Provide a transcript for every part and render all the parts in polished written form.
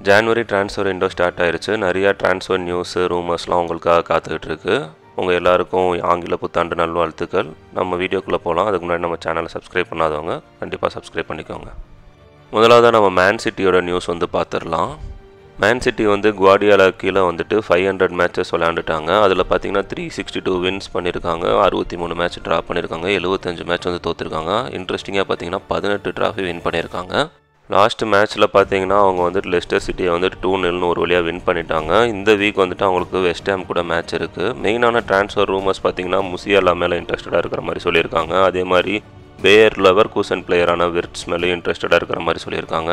January transfer window start ஆயிருச்சு. நிறையா transfer news ரூமர்ஸ்லாம் உங்களுக்காக காத்துக்கிட்டு இருக்கு. உங்கள் எல்லாருக்கும் ஆங்கில புத்தாண்டு நல்வாழ்த்துக்கள். நம்ம வீடியோக்குள்ளே போகலாம். அதுக்கு முன்னாடி நம்ம சேனலை சப்ஸ்கிரைப் பண்ணாதவங்க கண்டிப்பாக சப்ஸ்கிரைப் பண்ணிக்கோங்க. முதலாவதாக நம்ம மேன் சிட்டியோட நியூஸ் பார்த்துடலாம். மேன் சிட்டி குவார்டியோலா கீழே 500 மேட்சஸ் விளையாண்டுட்டாங்க. அதில் பார்த்தீங்கன்னா 362 வின்ஸ் பண்ணியிருக்காங்க, 63 மேட்ச் ட்ரா பண்ணியிருக்காங்க, 75 மேட்ச் தோற்றுருக்காங்க. இன்ட்ரெஸ்டிங்காக பார்த்தீங்கன்னா 18 ட்ராஃபி வின் பண்ணியிருக்காங்க. லாஸ்ட் மேட்ச்சில் பார்த்தீங்கன்னா அவங்க லெஸ்டர் சிட்டியை 2-0 ஒரு வழியாக வின் பண்ணிட்டாங்க. இந்த வீக் அவங்களுக்கு வெஸ்ட் ஹாம் கூட மேட்ச் இருக்குது. மெயினான ட்ரான்ஸ்ஃபர் ரூமர்ஸ் பார்த்தீங்கன்னா முசியாலா மேலே இன்ட்ரெஸ்டடாக இருக்கிற மாதிரி சொல்லியிருக்காங்க. அதே மாதிரி பேயர் லெவர்கூசன் பிளேயரான விர்ட்ஸ் மேலே இன்ட்ரெஸ்டடாக இருக்கிற மாதிரி சொல்லியிருக்காங்க.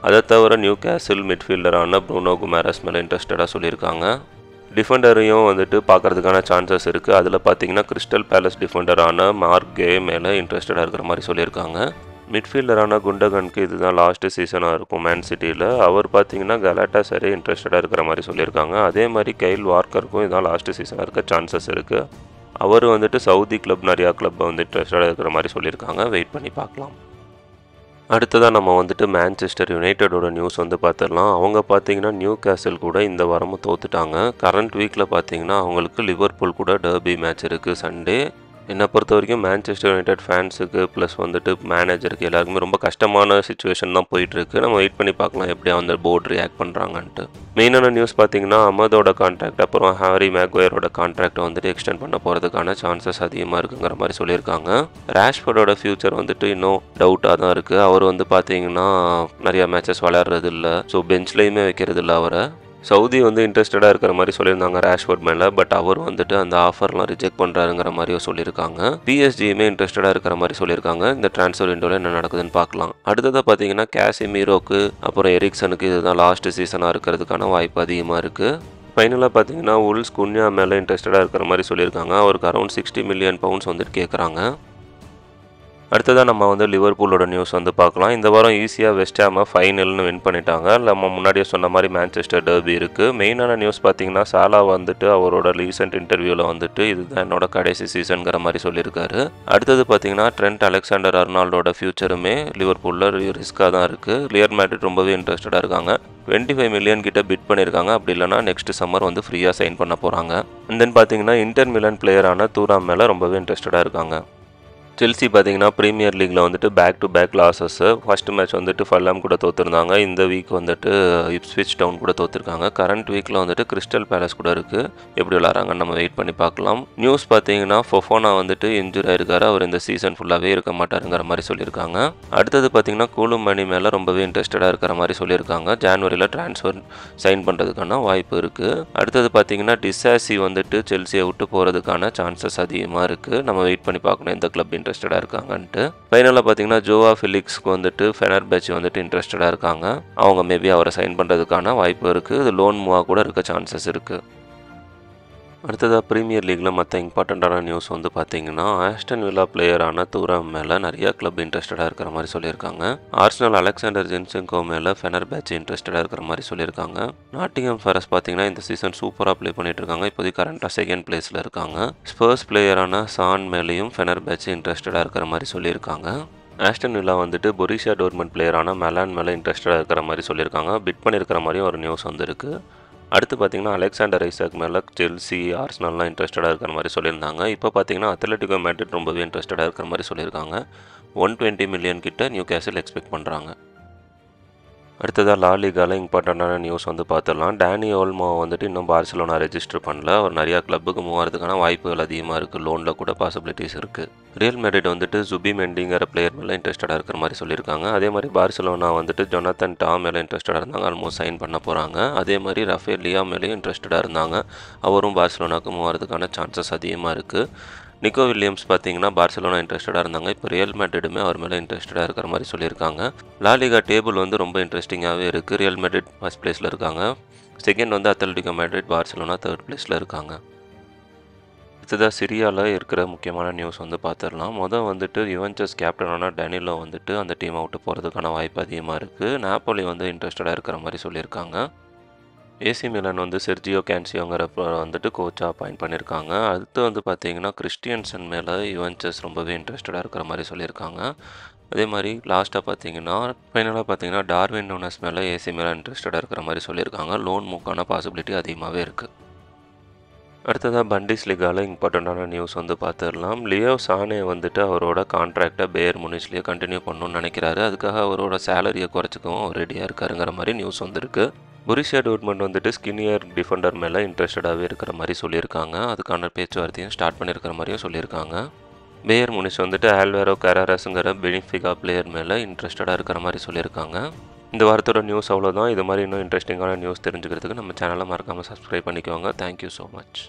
அதை தவிர நியூ கேசில் மிட்ஃபீல்டரான ப்ரூனோ குமாரஸ் மேலே இன்ட்ரெஸ்டடாக சொல்லியிருக்காங்க. டிஃபெண்டரையும் பார்க்குறதுக்கான சான்சஸ் இருக்குது. அதில் பார்த்தீங்கன்னா கிறிஸ்டல் பேலஸ் டிஃபெண்டரான மார்க் கே மேலே இன்ட்ரெஸ்டடாக இருக்கிற மாதிரி சொல்லியிருக்காங்க. மிட்ஃபீல்டரான குண்டகனுக்கு இதுதான் லாஸ்ட் சீசனாக இருக்கும் மேன் சிட்டியில். அவர் பார்த்தீங்கன்னா கலாட்டா சரி இன்ட்ரெஸ்டடாக இருக்கிற மாதிரி சொல்லியிருக்காங்க. அதே மாதிரி கைல் வார்க்கருக்கும் இதுதான் லாஸ்ட் சீசனாக இருக்க சான்சஸ் இருக்குது. அவர் சவுதி கிளப் நிறையா கிளப்பை இன்ட்ரெஸ்டடாக இருக்கிற மாதிரி சொல்லியிருக்காங்க. வெயிட் பண்ணி பார்க்கலாம். அடுத்ததாக நம்ம மான்செஸ்டர் யுனைட்டடோட நியூஸ் பார்த்துடலாம். அவங்க பார்த்தீங்கன்னா நியூ கேசல் கூட இந்த வாரமும் தோத்துட்டாங்க. கரண்ட் வீக்கில் பார்த்தீங்கன்னா அவங்களுக்கு லிவர்பூல் கூட டர்பி மேட்ச் இருக்குது சண்டே. என்னை பொறுத்த வரைக்கும் மான்செஸ்டர் யுனைடெட் ஃபேன்ஸுக்கு ப்ளஸ் மேனேஜருக்கு எல்லாருக்குமே ரொம்ப கஷ்டமான சுச்சுவேஷன் தான் போயிட்டுருக்கு. நம்ம வெயிட் பண்ணி பார்க்கலாம் எப்படியா போர்டு ரியாக்ட் பண்ணுறாங்கன்ட்டு. மெயினான நியூஸ் பார்த்தீங்கன்னா அமதோட கான்ட்ராக்ட் அப்புறம் ஹாரி மேக்வயரோட கான்ட்ராக்டை எக்ஸ்டெண்ட் பண்ண போகிறதுக்கான சான்சஸ் அதிகமாக இருக்குங்கிற மாதிரி சொல்லியிருக்காங்க. ராஷ்ஃபோர்டோட ஃபியூச்சர் இன்னும் டவுட்டாக தான் இருக்குது. அவர் பார்த்தீங்கன்னா நிறையா மேட்சஸ் விளையாடுறது இல்லை, ஸோ பெஞ்ச்லேயுமே வைக்கிறது இல்லை அவரை. சவுதி இன்ட்ரெஸ்டடாக இருக்கிற மாதிரி சொல்லியிருந்தாங்க ராஷ்ஃபோர்ட் மேலே. பட் அவர் அந்த ஆஃபர்லாம் ரிஜெக்ட் பண்ணுறாருங்கிற மாதிரியும் சொல்லியிருக்காங்க. பிஎஸ்ஜியுமே இன்ட்ரெஸ்டடாக இருக்கிற மாதிரி சொல்லியிருக்காங்க. இந்த ட்ரான்ஸ்ஃபர் விண்டோவில் என்ன நடக்குதுன்னு பார்க்கலாம். அடுத்ததாக பார்த்தீங்கன்னா கேசிமீரோக்கு அப்புறம் எரிக்சனுக்கு இதுதான் லாஸ்ட் சீசனாக இருக்கிறதுக்கான வாய்ப்பு அதிகமாக இருக்குது. ஃபைனலாக பார்த்தீங்கன்னா உல்ஸ் குன்யா மேலே இன்ட்ரெஸ்டடாக இருக்கிற மாதிரி சொல்லியிருக்காங்க. அவருக்கு அரௌண்ட் 60 மில்லியன் பவுண்ட்ஸ் கேட்குறாங்க. அடுத்ததாக நம்ம லிவர்பூலோட நியூஸ் பார்க்கலாம். இந்த வாரம் ஈஸியாக வெஸ்ட் ஹாமை 5-0 வின் பண்ணிட்டாங்க. நம்ம முன்னாடியே சொன்ன மாதிரி மான்செஸ்டர் டர்பி இருக்குது. மெயினான நியூஸ் பார்த்தீங்கன்னா சாலா அவரோட ரீசெண்ட் இன்டர்வியூவில் இதுதான் என்னோட கடைசி சீசனுங்கிற மாதிரி சொல்லியிருக்காரு. அடுத்தது பார்த்தீங்கன்னா ட்ரெண்ட் அலெக்சாண்டர் அர்னால்டோட ஃபியூச்சருமே லிவர்பூலில் ரிஸ்க்காக தான் இருக்குது. ரியல் மேட்ரிட் ரொம்பவே இன்ட்ரெஸ்டடாக இருக்காங்க. 25 மில்லியன் கிட்ட பிட் பண்ணியிருக்காங்க. அப்படி இல்லைனா நெக்ஸ்ட் சம்மர் ஃப்ரீயாக சைன் பண்ண போகிறாங்க. அண்ட் தென் பார்த்தீங்கன்னா இன்டர் மிலன் பிளேயரான தூராம் மேலே ரொம்பவே இன்ட்ரெஸ்டடாக இருக்காங்க. செல்சி பார்த்தீங்கன்னா ப்ரீமியர் லீக்கில் back to back losses. First match Fulham கூட தோற்றுருந்தாங்க. இந்த வீக் இப்ஸ்விச் டவுன் கூட தோற்றுருக்காங்க. கரண்ட் வீக்கில் கிறிஸ்டல் பேலஸ் கூட இருக்குது. எப்படி விளாட்றாங்கன்னு நம்ம வெயிட் பண்ணி பார்க்கலாம். நியூஸ் பார்த்தீங்கன்னா ஃபொஃபோனா இன்ஜூரி ஆயிருக்காரு. அவர் இந்த சீசன் ஃபுல்லாகவே இருக்க மாட்டாருங்கிற மாதிரி சொல்லியிருக்காங்க. அடுத்தது பார்த்தீங்கன்னா கூலுமணி மேலே ரொம்பவே இன்ட்ரெஸ்டடாக இருக்கிற மாதிரி சொல்லியிருக்காங்க. ஜான்வரியில் ட்ரான்ஸ்ஃபர் சைன் பண்ணுறதுக்கான வாய்ப்பு இருக்குது. அடுத்தது பார்த்தீங்கன்னா டிசாசி செல்சியை விட்டு போகிறதுக்கான சான்சஸ் அதிகமாக இருக்குது. நம்ம வெயிட் பண்ணி பார்க்கணும் எந்த கிளப் இன்ட்ரெஸ்டடாக இருக்காங்கன்ட்டு. ஃபைனலாக பார்த்தீங்கன்னா ஜோவா ஃபிலிக்ஸ்க்கு ஃபெனர்பேச்சி இன்ட்ரெஸ்டடாக இருக்காங்க. அவங்க மேபி அவரை சைன் பண்ணுறதுக்கான வாய்ப்பு இருக்குது. இது லோன் மூவாக கூட இருக்க சான்சஸ் இருக்குது. அடுத்ததாக ப்ரீமியர் லீக்கில் மற்ற இம்பார்ட்டண்ட்டான நியூஸ் பார்த்தீங்கன்னா ஆஸ்டன் வில்லா பிளேயரான தூராம் மேலே நிறையா கிளப் இன்ட்ரெஸ்டடாக இருக்கிற மாதிரி சொல்லியிருக்காங்க. ஆர்சனல் அலெக்சாண்டர் ஜின்செங்கோ மேலே ஃபெனர்பேச்சி இன்ட்ரெஸ்டடாக இருக்கிற மாதிரி சொல்லியிருக்காங்க. நாட்டிங்ஹாம் ஃபாரஸ்ட் பார்த்தீங்கன்னா இந்த சீசன் சூப்பராக ப்ளே பண்ணிட்டு இருக்காங்க. இப்போதைக்கு கரண்ட்டாக செகண்ட் பிளேஸில் இருக்காங்க. ஸ்பர்ஸ் பிளேயரான சான் மேலேயும் ஃபெனர்பேச்சி இன்ட்ரெஸ்டடாக இருக்கிற மாதிரி சொல்லியிருக்காங்க. ஆஸ்டன் வில்லா பொரிஷியா டோர்ட்மண்ட் பிளேயரான மெலான் மேலே இன்ட்ரெஸ்டடாக இருக்கிற மாதிரி சொல்லியிருக்காங்க. பிட் பண்ணியிருக்கிற மாதிரியும் ஒரு நியூஸ் இருக்குது. அடுத்து பார்த்தீங்கன்னா அலெக்சாண்டர் ஐசாக் மேலே செல்சி ஆர்சனல்லாம் இன்ட்ரெஸ்டடாக இருக்கிற மாதிரி சொல்லியிருந்தாங்க. இப்போ பார்த்தீங்கன்னா அத்லெட்டிகோ மேட்ரிட் ரொம்பவே இன்ட்ரெஸ்டடாக இருக்கிற மாதிரி சொல்லியிருக்காங்க. 120 மில்லியன் கிட்ட நியூ கேசில் எக்ஸ்பெக்ட் பண்ணுறாங்க. அடுத்ததாக லா லீகாவில் இம்பார்ட்டண்ட்டான நியூஸ் பார்த்துடலாம். டேனி ஓல்மோ இன்னும் பார்சிலோனா ரெஜிஸ்டர் பண்ணல. அவர் நிறையா கிளப்புக்கு மூவாகிறதுக்கான வாய்ப்புகள் அதிகமாக இருக்குது. லோனில் கூட பாசிபிலிட்டிஸ் இருக்குது. ரியல் மேட்ரிட் ஜுபி மெண்டிங்கிற பிளேயர் மேலே இன்ட்ரெஸ்டடாக இருக்கிற மாதிரி சொல்லியிருக்காங்க. அதே மாதிரி பார்சிலோனா ஜொனாத்தன் டாம் மேலே இன்ட்ரெஸ்டடாக இருந்தாங்க. ஆல்மோஸ்ட் சைன் பண்ண போகிறாங்க. அதே மாதிரி ரஃபேல் லியா மேலேயும் இன்ட்ரெஸ்டடாக இருந்தாங்க. அவரும் பார்சிலோனாவுக்கு மூவாகிறதுக்கான சான்சஸ் அதிகமாக இருக்குது. நிக்கோ வில்லியம்ஸ் பார்த்தீங்கன்னா பார்சிலோனா இன்ட்ரெஸ்டடாக இருந்தாங்க. இப்போ ரியல் மேட்ரிடுமே அவர் மேலே இன்ட்ரெஸ்டடாக இருக்கிற மாதிரி சொல்லியிருக்காங்க. லா லீகா டேபிள் ரொம்ப இன்ட்ரெஸ்டிங்காகவே இருக்குது. ரியல் மேட்ரிட் ஃபர்ஸ்ட் பிளேஸில் இருக்காங்க. Second Atletico Madrid, Barcelona third பிளேஸில் இருக்காங்க. அடுத்ததாக சிரியாவில் இருக்கிற முக்கியமான நியூஸ் பார்த்துடலாம். யுவென்டஸ் கேப்டனான டேனிலோ அந்த டீமை விட்டு போகிறதுக்கான வாய்ப்பு அதிகமாக இருக்குது. நாப்போலி இன்ட்ரெஸ்டடாக இருக்கிற மாதிரி சொல்லியிருக்காங்க. ஏசி மிலான் செர்ஜியோ கேன்சியோங்கிற கோச்சாக அப்பாயிண்ட் பண்ணியிருக்காங்க. அடுத்து பார்த்தீங்கன்னா கிறிஸ்டியன்சன் மேலே யுவென்டஸ் ரொம்பவே இன்ட்ரெஸ்டடாக இருக்கிற மாதிரி சொல்லியிருக்காங்க. அதே மாதிரி லாஸ்ட்டாக பார்த்தீங்கன்னா ஃபைனலாக பார்த்தீங்கன்னா டார்வின் நூனஸ் மேலே ஏசி மிலான் இன்ட்ரெஸ்டடாக இருக்கிற மாதிரி சொல்லியிருக்காங்க. லோன் மூக்கான பாசிபிலிட்டி அதிகமாகவே இருக்குது. அடுத்ததாக பண்டிஸ் லீகாவில் இம்பார்ட்டண்ட்டான நியூஸ் வந்து பார்த்துடலாம். லியோ சானே வந்துட்டு அவரோட கான்ட்ராக்டை பேயர் முனிச்லேயே கண்டினியூ பண்ணணும்னு நினைக்கிறாரு. அதுக்காக அவரோட சேலரியை குறைச்சிக்கவும் அவர் ரெடியாக இருக்காருங்கிற மாதிரி நியூஸ் வந்திருக்கு. பொருசியா டார்ட்மண்ட் வந்துட்டு ஸ்கினியர் டிஃபெண்டர் மேலே இன்ட்ரெஸ்டடாகவே இருக்கிற மாதிரி சொல்லியிருக்காங்க. அதுக்கான பேச்சுவார்த்தையும் ஸ்டார்ட் பண்ணியிருக்கிற மாதிரியும் சொல்லியிருக்காங்க. பேயர் முனிச் வந்துட்டு ஆல்வேரோ கராரஸுங்கிற பெனிஃபிகா பிளேயர் மேலே இன்ட்ரெஸ்டடாக இருக்கிற மாதிரி சொல்லியிருக்காங்க. இந்த வாரத்தோட நியூஸ் அவ்வளோதான். இது மாதிரி இன்னும் இன்ட்ரெஸ்டிங்கான நியூஸ் தெரிஞ்சுக்கிறதுக்கு நம்ம சேனலை மறக்காமல் சப்ஸ்கிரைப் பண்ணிக்கோங்க. Thank you so much.